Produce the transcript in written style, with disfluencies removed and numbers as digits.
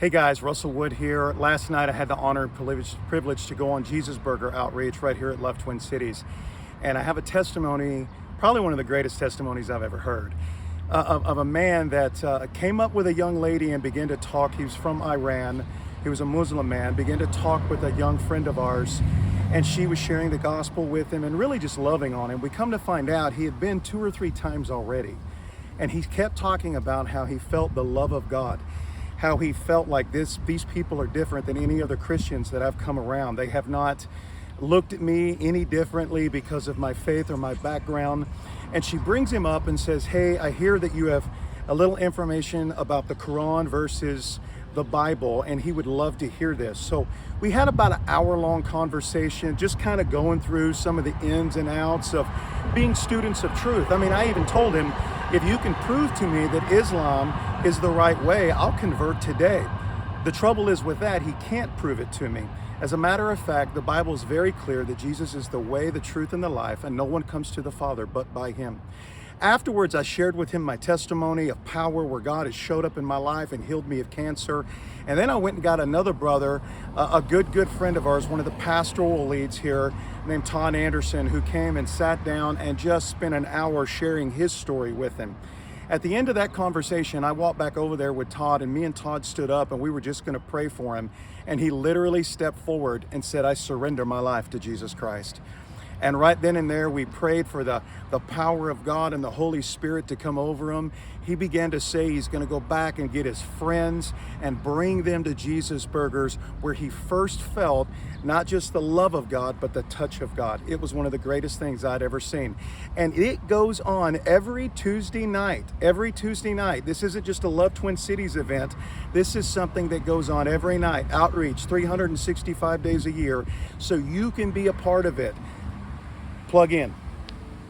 Hey guys, Russell Wood here. Last night I had the honor and privilege to go on Jesus Burger outreach right here at Love Twin Cities. And I have a testimony, probably one of the greatest testimonies I've ever heard, of a man that came up with a young lady and began to talk. He was from Iran. He was a Muslim man, began to talk with a young friend of ours, and she was sharing the gospel with him and really just loving on him. We come to find out he had been 2 or 3 times already. And he kept talking about how he felt the love of God, how he felt like these people are different than any other Christians that I've come around. They have not looked at me any differently because of my faith or my background. And she brings him up and says, hey, I hear that you have a little information about the Quran versus the Bible, and he would love to hear this. So we had about an hour-long conversation, just kind of going through some of the ins and outs of being students of truth. I mean, I even told him, if you can prove to me that Islam is the right way, I'll convert today. The trouble is with that, he can't prove it to me. As a matter of fact, the Bible is very clear that Jesus is the way, the truth, and the life, and no one comes to the Father but by him. Afterwards, I shared with him my testimony of power where God has showed up in my life and healed me of cancer. And then I went and got another brother, a good friend of ours, one of the pastoral leads here, named Todd Anderson, who came and sat down and just spent an hour sharing his story with him. At the end of that conversation, I walked back over there with Todd, and me and Todd stood up, and we were just going to pray for him. And he literally stepped forward and said, I surrender my life to Jesus Christ. And right then and there, we prayed for the power of God and the Holy Spirit to come over him. He began to say he's going to go back and get his friends and bring them to Jesus Burgers, where he first felt not just the love of God, but the touch of God. It was one of the greatest things I'd ever seen. And it goes on every Tuesday night. Every Tuesday night. This isn't just a Love Twin Cities event. This is something that goes on every night. Outreach, 365 days a year. So you can be a part of it. Plug in.